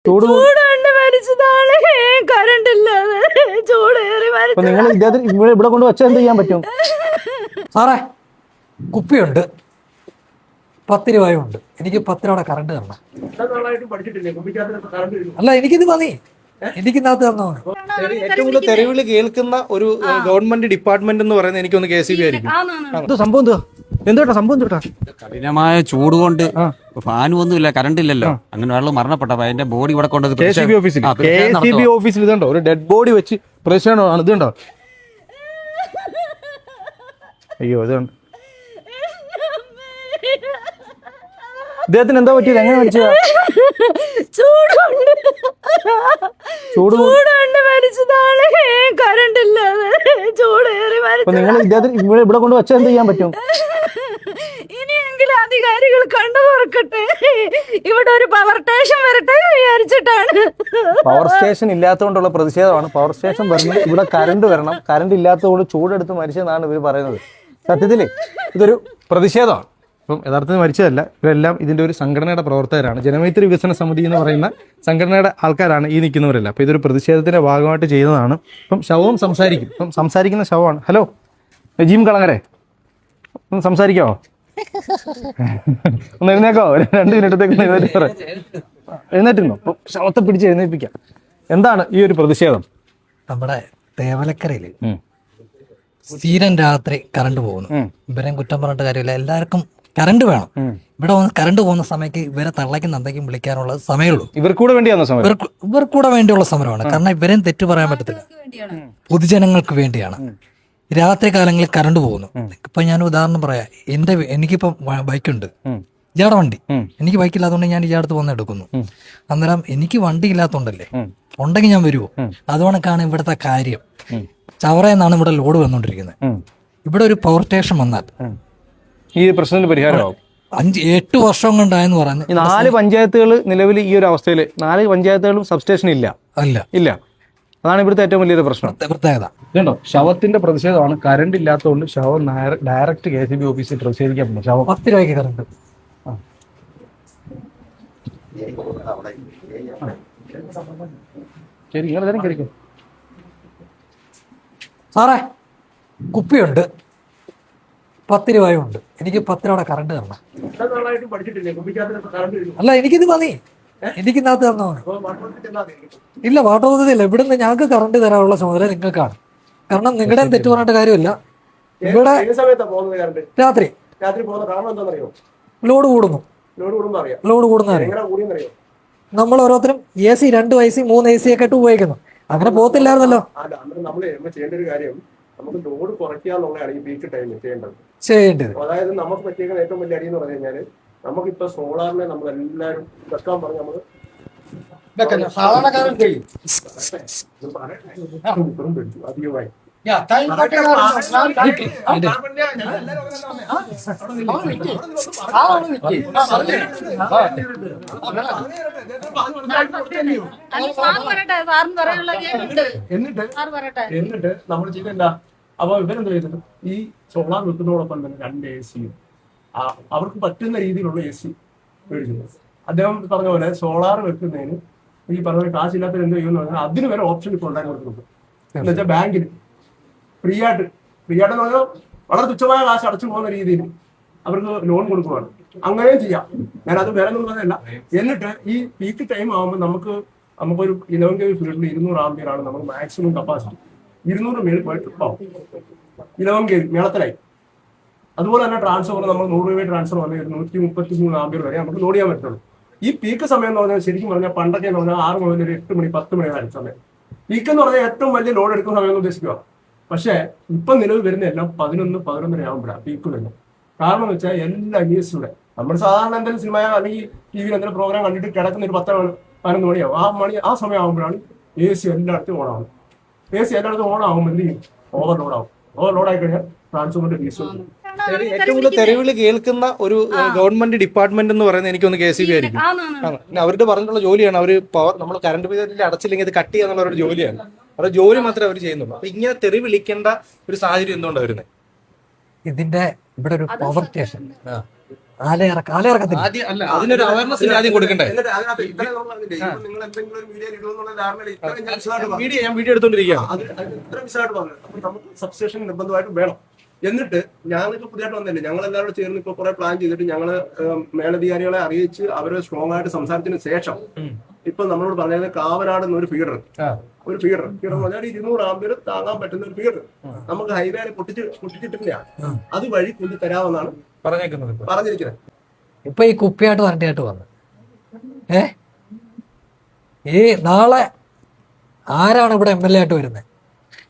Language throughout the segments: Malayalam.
ചൂട് കൊണ്ട് മരിച്ചതാണ്. കറണ്ട് ഇല്ലാതെ ചൂടേറി മരിച്ചു. നിങ്ങൾ ഇദ്ദേഹത്തിന് ഇവിടെ കൊണ്ട് വെച്ചാൽ എന്ത് ചെയ്യാൻ പറ്റും? സാറേ കുപ്പിയുണ്ട്, 10 രൂപയും ഉണ്ട്. എനിക്ക് 10 രൂപയുടെ കറണ്ട് തരണം. അല്ല എനിക്കിത് മതി, എനിക്കിന്നകത്ത് തന്നോ. ഏറ്റവും കൂടുതൽ തെരുവിൽ കേൾക്കുന്ന ഒരു ഗവൺമെന്റ് ഡിപ്പാർട്ട്മെന്റ് എന്ന് പറയുന്നത് എനിക്കൊന്ന് KCB ആയിരിക്കും. ഇത് സംഭവം എന്തോട്ടാ സംഭവം ചോട്ടാ? കഠിനമായ ചൂട് കൊണ്ട് ഫാനും ഒന്നുമില്ല, കറണ്ട് ഇല്ലല്ലോ. അങ്ങനെ ഒരാൾ മരണപ്പെട്ടപ്പോ അതിന്റെ ബോഡി ഇവിടെ കൊണ്ടത് KCB ഓഫീസിൽ ഇതുണ്ടോ, ഒരു ഡെഡ് ബോഡി വെച്ച് പ്രശ്നമാണ്. ഇതുണ്ടോ? അയ്യോ ഇതുണ്ട്. ഇദ്ദേഹത്തിന് എന്താ പറ്റിയത്? എങ്ങനെ മരിച്ചതാ? ചൂടുകൊണ്ട് മരിച്ചതാണ്. കറണ്ട് ഇല്ലാതെ ചൂടേറി മരിച്ചു. നിങ്ങൾ ഇദ്ദേഹത്തിന് ഇവിടെ കൊണ്ട് വെച്ചാൽ എന്ത് ചെയ്യാൻ പറ്റും? ഇനിയെങ്കിലും അധികാരികൾ കണ്ടു തുറക്കട്ടെ. ഇവിടെ ഒരു പവർ സ്റ്റേഷൻ വരട്ടെ വിചാരിച്ചിട്ടാണ്. പവർ സ്റ്റേഷൻ ഇല്ലാത്തതുകൊണ്ടുള്ള പ്രതിഷേധമാണ്. പവർ സ്റ്റേഷൻ വരണം, ഇവിടെ കറണ്ട് വരണം. കറണ്ട് ഇല്ലാത്തതുകൊണ്ട് ചൂടെടുത്ത് മരിച്ചതെന്നാണ് ഇവർ പറയുന്നത്. സത്യത്തില് ഇതൊരു പ്രതിഷേധമാണ്. ഇപ്പം യഥാർത്ഥത്തിൽ മരിച്ചതല്ല, ഇവരെല്ലാം ഇതിൻ്റെ ഒരു സംഘടനയുടെ പ്രവർത്തകരാണ്. ജനമൈത്രി വികസന സമിതി എന്ന് പറയുന്ന സംഘടനയുടെ ആൾക്കാരാണ് ഈ നിൽക്കുന്നവരല്ല. അപ്പോൾ ഇതൊരു പ്രതിഷേധത്തിൻ്റെ ഭാഗമായിട്ട് ചെയ്തതാണ്. ഇപ്പം ശവവും സംസാരിക്കും. ഇപ്പം സംസാരിക്കുന്ന ശവമാണ്. ഹലോ നജീം കളങ്ങരെ, ഒന്ന് സംസാരിക്കാമോ? ഒന്ന് എഴുന്നേക്കോ? 2 മിനിറ്റത്തേക്ക് എഴുന്നേറ്റിരുന്നോ? അപ്പം ശവത്തെ പിടിച്ച് എഴുന്നേൽപ്പിക്കാം. എന്താണ് ഈ ഒരു പ്രതിഷേധം? നമ്മുടെ തേവലക്കരയില് സ്ഥിരം രാത്രി കറണ്ട് പോകുന്നു. ഇവരെയും കുറ്റം പറഞ്ഞിട്ട് കാര്യമില്ല, എല്ലാവർക്കും കറണ്ട് വേണം. ഇവിടെ വന്ന് കറണ്ട് പോകുന്ന സമയത്ത് ഇവരെ തള്ളയ്ക്കും നന്ദയ്ക്കും വിളിക്കാനുള്ള സമയമുള്ളൂ. ഇവർക്കൂടെ വേണ്ടിയാണ് സമരം. ഇവർക്കൂടെ വേണ്ടിയുള്ള സമരമാണ്. കാരണം ഇവരെയും തെറ്റു പറയാൻ പറ്റത്തില്ല. പൊതുജനങ്ങൾക്ക് വേണ്ടിയാണ്. രാത്രി കാലങ്ങളിൽ കറണ്ട് പോകുന്നു. ഇപ്പൊ ഞാൻ ഉദാഹരണം പറയാം. എനിക്കിപ്പോ ബൈക്കുണ്ട്, ഇയാടെ വണ്ടി. എനിക്ക് ബൈക്കില്ലാത്തതുകൊണ്ട് ഞാൻ ഇയാടത്ത് വന്ന് എടുക്കുന്നു. അന്നേരം എനിക്ക് വണ്ടി ഇല്ലാത്തതുകൊണ്ടല്ലേ, ഉണ്ടെങ്കിൽ ഞാൻ വരുമോ? അതുകൊണ്ടൊക്കെയാണ് ഇവിടുത്തെ കാര്യം. ചവറയെന്നാണ് ഇവിടെ ലോഡ് വന്നുകൊണ്ടിരിക്കുന്നത്. ഇവിടെ ഒരു പവർ സ്റ്റേഷൻ വന്നാൽ ഈ പ്രശ്നത്തിന് പരിഹാരമാവും. 5-8 വർഷം കൊണ്ടായെന്ന് പറഞ്ഞു. 4 പഞ്ചായത്തുകൾ നിലവിൽ ഈ ഒരു അവസ്ഥയിൽ, 4 പഞ്ചായത്തുകളും സബ്സ്റ്റേഷൻ ഇല്ല. അതാണ് ഇവിടുത്തെ ഏറ്റവും വലിയൊരു പ്രശ്നം, പ്രത്യേകത. ഇതുണ്ടോ, ശവത്തിന്റെ പ്രതിഷേധമാണ്. കറണ്ട് ഇല്ലാത്തതുകൊണ്ട് ശവം ഡയറക്റ്റ് KCB ഓഫീസിൽ പ്രതിഷേധിക്കാൻ പറ്റും. ശവം 10 രൂപയ്ക്ക് കറണ്ട്. ശരി, നിങ്ങൾ തരം കഴിക്കും. സാറേ കുപ്പിയുണ്ട്, 10 രൂപയും ഉണ്ട്. എനിക്ക് 10 രൂപയുടെ കറണ്ട് തരണം. അല്ല എനിക്കിത് മതി, എനിക്കിന്നകത്ത് തന്നോ. ഇല്ല, വാട്ടർ അതോറിറ്റി ഇല്ല. ഇവിടുന്ന് ഞങ്ങൾക്ക് കറണ്ട് തരാനുള്ള ചുമതല നിങ്ങൾക്കാണ്. കാരണം നിങ്ങളുടെ തെറ്റ് പറഞ്ഞിട്ട് കാര്യമില്ല. ഇവിടെ രാത്രി ലോഡ് കൂടുന്നു. ലോഡ് കൂടുന്ന നമ്മൾ ഓരോരുത്തരും AC 2 AC 3 AC ഒക്കെ ഇട്ട് ഉപയോഗിക്കുന്നു. അങ്ങനെ പോകത്തില്ലായിരുന്നല്ലോ. നമുക്ക് ലോഡ് കുറയ്ക്കാന്നുള്ളതാണ് ഈ പീക്ക് ടൈമിൽ ചെയ്യേണ്ടത്. അതായത് നമുക്ക് പറ്റിയേക്കുന്ന ഏറ്റവും വലിയ അടി എന്ന് പറഞ്ഞു കഴിഞ്ഞാല്, നമുക്കിപ്പോ സോളാറിനെ നമ്മൾ എല്ലാവരും വെക്കാൻ പറഞ്ഞ് നമ്മള് അധികമായി എന്നിട്ട് നമ്മൾ ചെയ്തെന്താ, അപ്പൊ ഇവരെന്താ ചെയ്തിട്ട് ഈ സോളാർ വെക്കുന്നതോടൊപ്പം തന്നെ 2 AC അവർക്ക് പറ്റുന്ന രീതിയിലുള്ള AC മേടിക്കുന്നു. അദ്ദേഹം പറഞ്ഞ പോലെ സോളാർ വെക്കുന്നതിന് ഈ പറഞ്ഞ കാശില്ലാത്തവർ എന്ത് ചെയ്യുമെന്ന് പറഞ്ഞാൽ അതിന് വരെ ഓപ്ഷൻ ഇപ്പോൾ ഉണ്ടാക്കി കൊടുക്കുന്നുണ്ട്. എന്ന് വെച്ചാൽ ബാങ്കിൽ ഫ്രീ ആയിട്ടെന്ന് പറഞ്ഞാൽ വളരെ തുച്ഛമായ കാശ് അടച്ചു പോകുന്ന രീതിയിൽ അവർക്ക് ലോൺ കൊടുക്കുകയാണ്. അങ്ങനെയും ചെയ്യാം. ഞാനത് വേറെ ഒന്നും പറഞ്ഞല്ല. എന്നിട്ട് ഈ പീക്ക് ടൈം ആകുമ്പോൾ നമുക്കൊരു 11 kV ഫീൽഡിൽ 200 ആംപിയർ ആണ് നമുക്ക് മാക്സിമം കപ്പാസിറ്റി. 200 മേളിൽ പോയി ട്രിപ്പാവും 11 kV മേളത്തിലായി. അതുപോലെ തന്നെ ട്രാൻസ്ഫോർ നമ്മൾ 100 രൂപ ട്രാൻസ്ഫർ വന്ന് 133 ആംപിയർ വരെ നമുക്ക് ലോഡ് ചെയ്യാൻ പറ്റുള്ളൂ. ഈ പീക്ക് സമയം എന്ന് പറഞ്ഞാൽ ശരിക്കും പറഞ്ഞാൽ പണ്ടൊക്കെ എന്ന് പറഞ്ഞാൽ 6 മുതൽ 8 മണി 10 മണി വരെ സമയം. പീക്ക് എന്ന് പറഞ്ഞാൽ ഏറ്റവും വലിയ ലോഡ് എടുക്കുന്ന സമയം എന്ന് ഉദ്ദേശിക്കുക. പക്ഷേ ഇപ്പൊ നിലവിൽ വരുന്ന എല്ലാം 11-11:30 ആകുമ്പോഴാണ് പീക്ക് വരുന്നത്. കാരണം എന്ന് വെച്ചാൽ എല്ലാ ESയുടെ നമ്മൾ സാധാരണ എന്തെങ്കിലും സിനിമ അല്ലെങ്കിൽ TV എന്തെങ്കിലും പ്രോഗ്രാം കണ്ടിട്ട് കിടക്കുന്ന ഒരു 10-11 മണിയാവും. ആ സമയം ആകുമ്പോഴാണ് AC എല്ലായിടത്തും ഓണാവും. AC എല്ലായിടത്തും ഓണാകുമ്പോൾ എന്ത് ചെയ്യും? ഓവർലോഡ് ആയി കഴിഞ്ഞാൽ ട്രാൻസ്ഫോമറിന്റെ ഫീസ്. ഏറ്റവും കൂടുതൽ തെരുവിൽ കേൾക്കുന്ന ഒരു ഗവൺമെന്റ് ഡിപ്പാർട്ട്മെന്റ് എന്ന് പറയുന്നത് എനിക്കൊന്ന് KCB ആയിരിക്കും. അവരുടെ പറഞ്ഞിട്ടുള്ള ജോലിയാണ്. അവർ നമ്മൾ കറണ്ട് ബില്ല് അടച്ചില്ലെങ്കിൽ അത് കട്ട് ചെയ്യാന്നുള്ള ഒരു ജോലിയാണ്. അവരുടെ ജോലി മാത്രമേ അവർ ചെയ്യുന്നുള്ളൂ. അപ്പൊ ഇങ്ങനെ തെറി വിളിക്കേണ്ട ഒരു സാഹചര്യം എന്തുകൊണ്ടാണ് വരുന്നത്? ഇതിന്റെ ഇവിടെ ഒരു പവർ സ്റ്റേഷൻ ആലയിറക്കത്തില്ല. ആദ്യം അല്ല അതിനൊരു അവയർനെസ് ആദ്യം കൊടുക്കണ്ടേ? എന്നിട്ട് അതിനകത്ത് ഇത്രയും നമ്മൾ പറഞ്ഞില്ലേ, ഇപ്പൊ നിങ്ങൾ എന്തെങ്കിലും ഒരു മീഡിയയിൽ ഇടുമെന്നുള്ള ധാരണയിൽ ഇത്രയും ഞാൻ വിശദമായിട്ട് പറഞ്ഞു. ഞാൻ വീഡിയോ എടുത്തോണ്ടിരിക്കുകയാണ്. അത് ഇത്ര വിശദമായിട്ട് പറഞ്ഞു. അപ്പൊ നമുക്ക് സബ്സ്റ്റേഷൻ നിർബന്ധമായിട്ടും വേണം. എന്നിട്ട് ഞങ്ങൾക്ക് പുതിയതായിട്ട് വന്നില്ലേ, ഞങ്ങൾ എല്ലാവരും ചേർന്ന് ഇപ്പൊ കുറെ പ്ലാൻ ചെയ്തിട്ട് ഞങ്ങള് മേലധികാരികളെ അറിയിച്ച് അവരെ സ്ട്രോങ് ആയിട്ട് സംസാരിച്ചതിന് ശേഷം ഇപ്പൊ നമ്മളോട് പറഞ്ഞത് കാവനാട് എന്നൊരു ഫീഡർ എന്ന് പറഞ്ഞാൽ 200 ആംപിയർ താങ്ങാൻ പറ്റുന്ന ഒരു ഫീഡർ നമുക്ക് ഹൈവേയിൽ പൊട്ടിച്ചിട്ടില്ല, അത് വഴി കൊണ്ടു തരാമെന്നാണ് പറഞ്ഞിരിക്കുന്നത്. ഇപ്പൊ ഈ കുപ്പിയായിട്ട് വരട്ടിയായിട്ട് വന്നു. ഈ നാളെ ആരാണ് ഇവിടെ MLA ആയിട്ട് വരുന്നത്?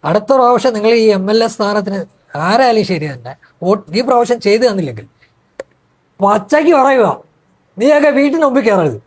അടുത്ത പ്രാവശ്യം നിങ്ങൾ ഈ MLA സ്ഥാനത്തിന് ആരായാലും ശരി തന്നെ ഈ പ്രാവശ്യം ചെയ്തു തന്നില്ലെങ്കിൽ പച്ചയ്ക്ക് പറയുക, നീയൊക്കെ വീട്ടിന് മുമ്പിൽ കയറരുത്.